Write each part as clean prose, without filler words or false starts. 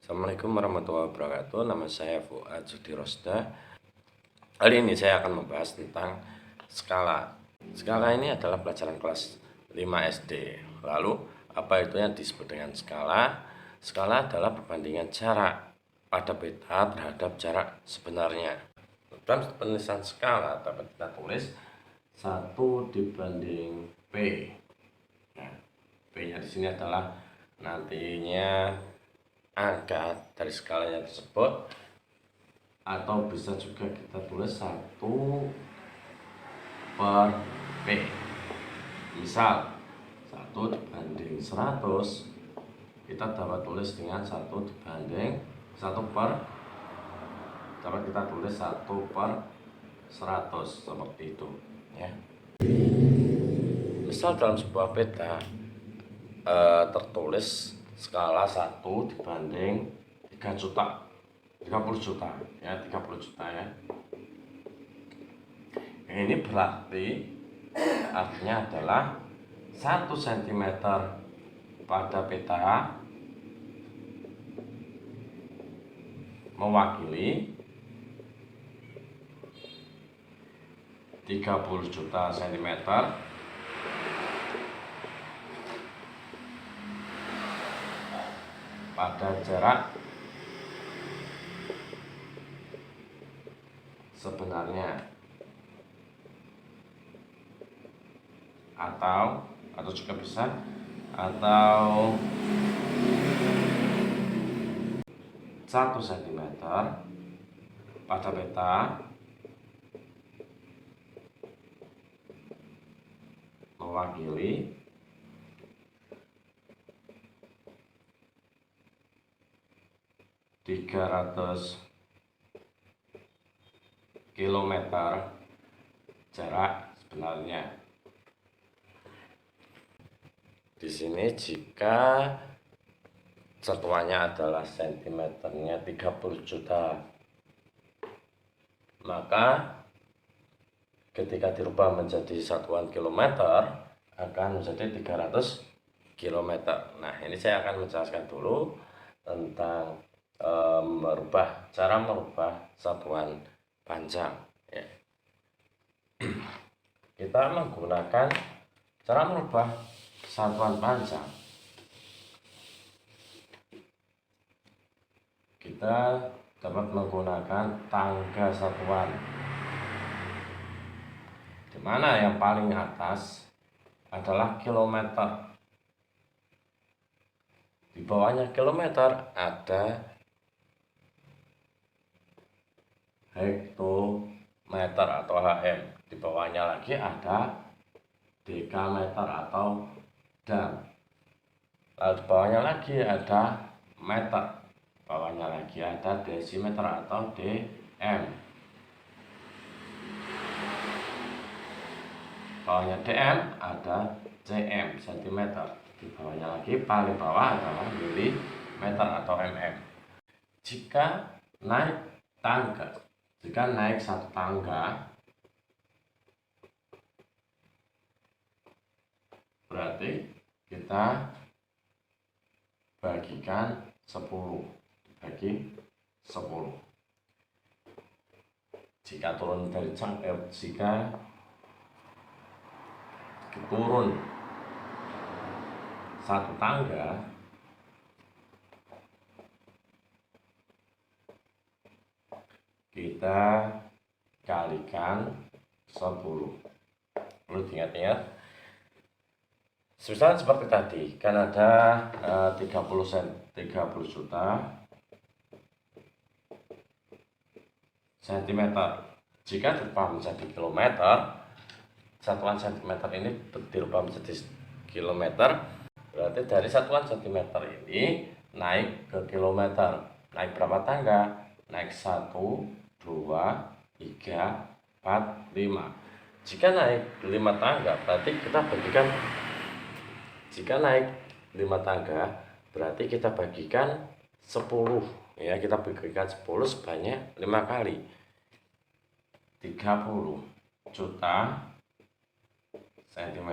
Assalamualaikum warahmatullahi wabarakatuh. Nama saya Fuad Sudirosda. Kali ini saya akan membahas tentang skala. Skala ini adalah pelajaran kelas 5 SD. Lalu, apa itu yang disebut dengan skala? Skala adalah perbandingan jarak pada peta terhadap jarak sebenarnya. Dalam penulisan skala dapat kita tulis 1 dibanding P. Nah, P-nya di sini adalah nantinya angka dari skalanya tersebut, atau bisa juga kita tulis 1 per P. Misal 1 dibanding 100 kita dapat tulis dengan 1 dibanding 1 per, dapat kita tulis 1 per 100 seperti itu ya. Misal dalam sebuah peta tertulis skala 1 dibanding 30 juta ya, 30 juta ya. Ini berarti artinya adalah 1 cm pada peta mewakili 30 juta cm pada jarak sebenarnya, atau juga bisa atau 1 cm pada peta mewakili 300 km jarak sebenarnya. Di sini jika satuannya adalah sentimeternya 30 juta, maka ketika dirubah menjadi satuan kilometer akan menjadi 300 km. Nah, ini saya akan menjelaskan dulu tentang cara merubah satuan panjang ya. Kita menggunakan cara merubah satuan panjang. Kita dapat menggunakan tangga satuan, di mana yang paling atas adalah kilometer. Di bawahnya kilometer ada hektometer atau HM. Di bawahnya lagi ada dekameter atau dam. Lalu di bawahnya lagi ada meter. Bawahnya lagi ada desimeter atau DM. Bawahnya DM ada cm, cm. Di bawahnya lagi, paling bawah adalah milimeter atau mm. Jika naik satu tangga, berarti kita bagikan 10, dibagi 10. Jika turun dari jika turun satu tangga, kita kalikan 10. Perlu diingat-ingat, misalnya seperti tadi kan ada 30 juta cm. Jika dirubah menjadi kilometer, satuan cm ini dirubah menjadi kilometer, berarti dari satuan cm ini naik ke kilometer. Naik berapa tangga? Naik 1, 2, 3, 4, 5. Jika naik 5 tangga, berarti kita bagikan, jika naik 5 tangga, berarti kita bagikan 10 ya, kita bagikan 10 sebanyak 5 kali. 30 juta cm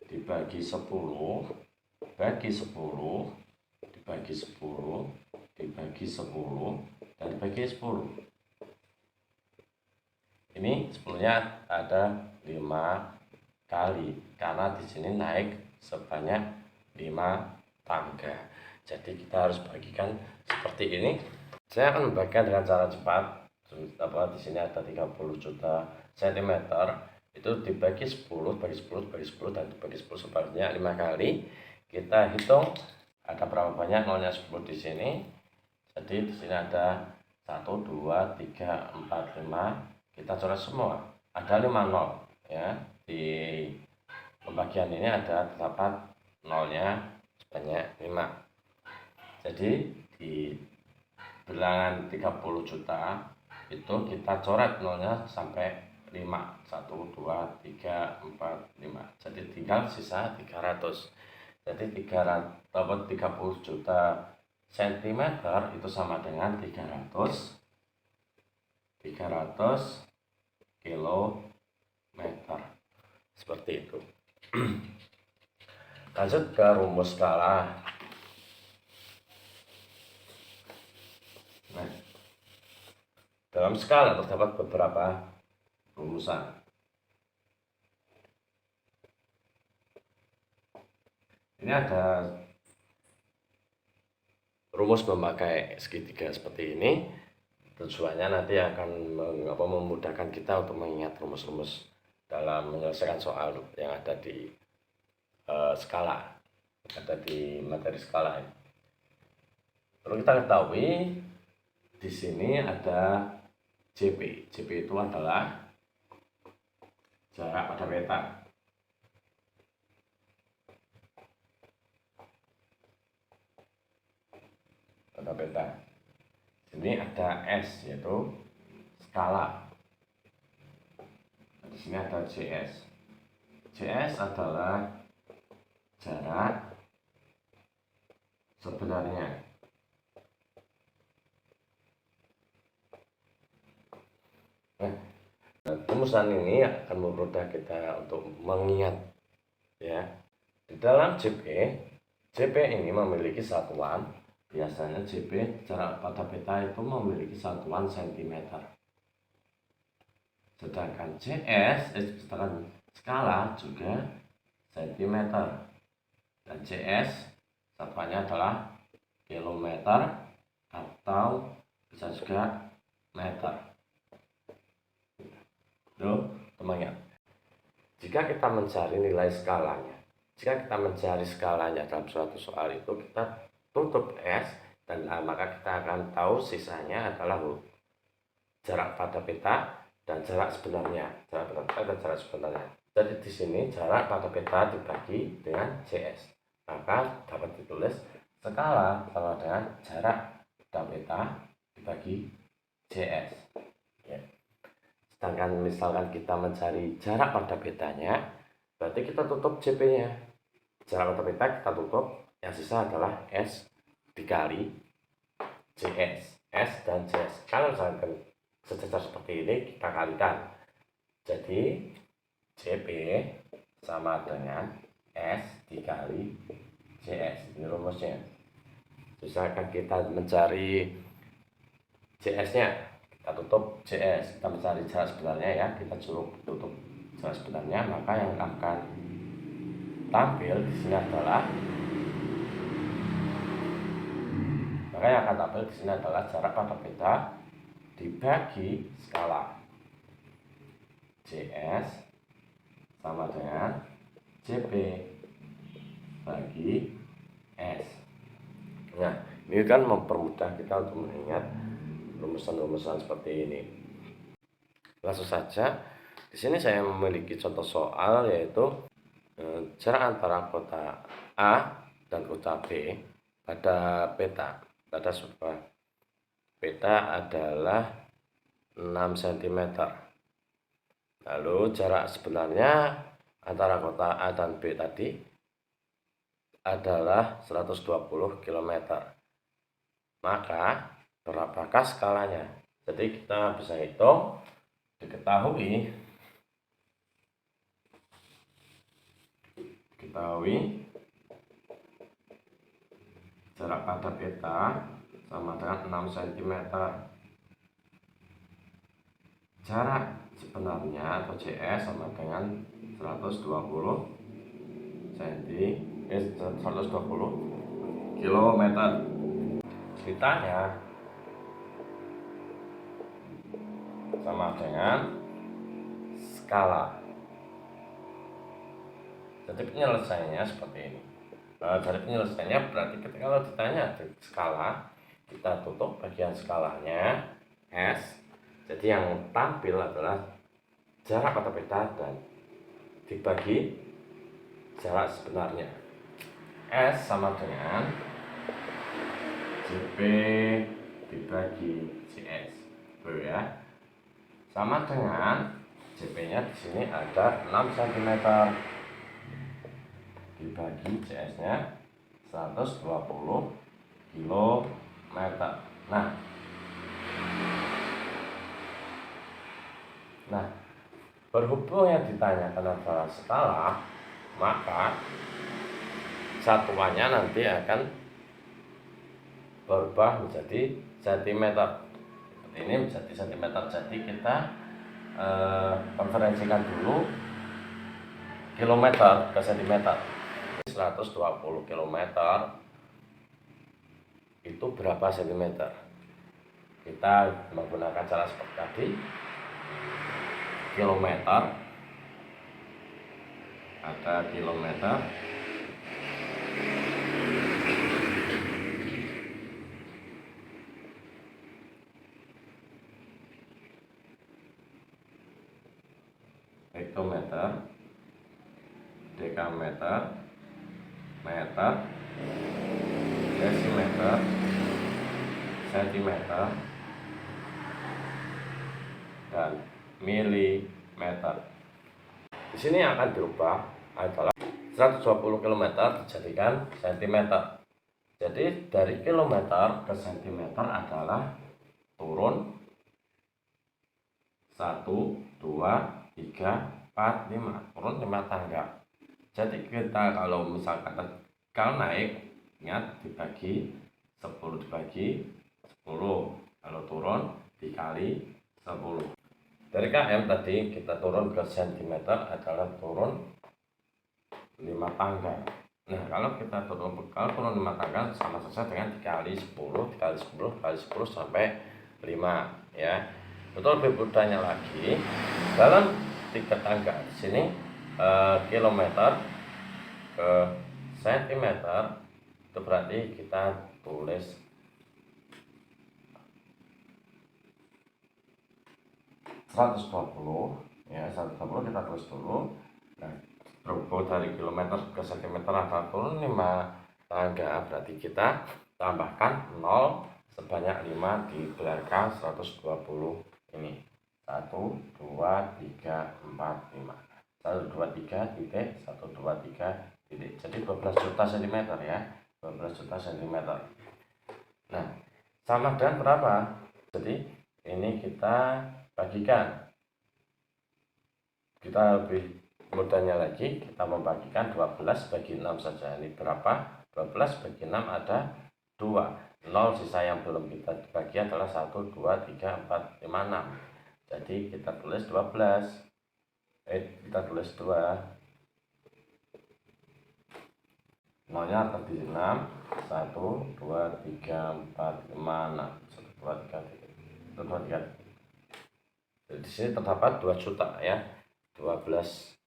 dibagi 10 dibagi 10, dibagi 10, dibagi 10, dan dibagi 10. Ini 10-nya ada 5 kali karena di sini naik sebanyak 5 tangga. Jadi kita harus bagikan seperti ini. Saya akan membagikan dengan cara cepat. Di sini ada 30 juta cm, itu dibagi 10, bagi 10, bagi 10, dan dibagi 10 sebanyak 5 kali. Kita hitung ada berapa banyak nolnya 10 di sini. Jadi di sini ada 1, 2, 3, 4, 5. Kita coret semua. Ada 5 nol ya. Di pembagian ini ada terdapat nolnya sebanyak 5. Jadi di bilangan 30 juta itu kita coret nolnya sampai 5. 1, 2, 3, 4, 5. Jadi tinggal sisa 300. Jadi 30 juta cm itu sama dengan 300 kilometer. Seperti itu. Lanjut ke rumus skala. Nah, dalam skala terdapat beberapa rumusan. Ini ada rumus memakai segitiga seperti ini. Tujuannya nanti akan memudahkan kita untuk mengingat rumus-rumus dalam menyelesaikan soal yang ada di skala, ada di materi skala ini. Perlu kita ketahui di sini ada JP. JP itu adalah jarak pada peta. Pada peta. Ini ada S, yaitu skala. Di sini ada JS. JS adalah jarak sebenarnya. Nah, rumusan ini akan mempermudah kita untuk mengingat ya. Di dalam JP ini memiliki satuan. Biasanya JP jarak pada peta itu memiliki satuan cm. Sedangkan sedangkan skala juga cm. Dan CS satuannya adalah kilometer atau bisa juga meter. Tuh, teman-teman. Jika kita mencari nilai skalanya, dalam suatu soal itu kita tutup S dan maka kita akan tahu sisanya adalah jarak pada peta dan jarak sebenarnya. Jadi di sini jarak pada peta dibagi dengan CS, maka dapat ditulis skala sama dengan jarak pada peta dibagi CS. Ya. Sedangkan misalkan kita mencari jarak pada petanya, berarti kita tutup JP-nya. Jarak pada peta kita tutup, yang sisa adalah S dikali JS. S dan JS. Kalau misalkan sejajar seperti ini, kita kalikan. Jadi JP sama dengan S dikali JS. Ini rumusnya. Misalkan kita mencari JS-nya, kita tutup JS. Kita mencari jarak sebenarnya ya, kita suruh tutup jarak sebenarnya, maka yang akan tampil di sini adalah jarak pada peta dibagi skala. JS sama dengan JP bagi S. Nah, ini kan mempermudah kita untuk mengingat rumusan-rumusan seperti ini. Langsung saja, di sini saya memiliki contoh soal yaitu jarak antara kota A dan kota B pada peta. Pada sebuah peta adalah 6 cm. Lalu jarak sebenarnya antara kota A dan B tadi adalah 120 km. Maka berapakah skalanya? Jadi kita bisa hitung, diketahui jarak pada peta sama dengan 6 cm. Jarak sebenarnya atau CS sama dengan 120 km. Ditanya sama dengan skala. Jadi penyelesaiannya seperti ini. Dari penyelesaiannya berarti ketika kalau ditanya skala, kita tutup bagian skalanya S. Jadi yang tampil adalah jarak pada peta dan dibagi jarak sebenarnya. S sama dengan JP dibagi CS. Tuh ya. Sama dengan JP-nya di sini ada 6 cm dibagi CS-nya 120 km. Nah, berhubung yang ditanyakan adalah skala, maka satuannya nanti akan berubah menjadi cm. Ini menjadi cm. Jadi kita konferensikan dulu kilometer ke cm. 120 km itu berapa cm? Kita menggunakan cara seperti tadi. Kilometer, ada kilometer, hektometer, dekameter, meter, desimeter, sentimeter, dan milimeter. Di sini yang akan dirubah adalah 120 km dijadikan cm. Jadi dari kilometer ke cm adalah turun 1, 2, 3, 4, 5, turun 5 tangga. Jadi kita kalau misalkan kalau naik, ingat dibagi 10 dibagi 10, kalau turun dikali 10. Dari km tadi kita turun ke cm adalah turun 5 tangga. Nah, kalau kita turun 5 tangga sama saja dengan dikali 10 dikali 10 dikali 10 sampai 5 ya. Untuk lebih mudahnya lagi, dalam 3 tangga di sini kilometer ke sentimeter, itu berarti kita tulis 120 ya, 120 kita tulis dulu. Nah, berhubung dari kilometer ke sentimeter ada turun 5 tangga, berarti kita tambahkan 0 sebanyak 5 di belakang 120 ini. 1, 2, 3, 4, 5. 1, 2, 3 titik, 1, 2, 3 titik. Jadi 12 juta cm ya, 12 juta cm. Nah, sama dengan berapa? Jadi ini kita bagikan. Kita lebih mudahnya lagi, kita membagikan 12 bagi 6 saja. Ini berapa? 12 bagi 6 ada 2. 0 sisa yang belum kita bagi adalah 1, 2, 3, 4, 5, 6. Jadi kita tulis 12. Kita tulis 2. 0-nya tadi 6. 1, 2, 3, 4, 5, 6. 1, 2, 3, 1, 2, 3. Di sini terdapat 2 juta ya. 12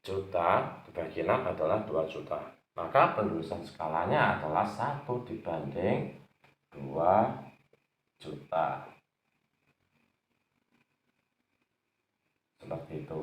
juta dibagi 6 adalah 2 juta. Maka penulisan skalanya adalah 1 dibanding 2 juta. Seperti itu.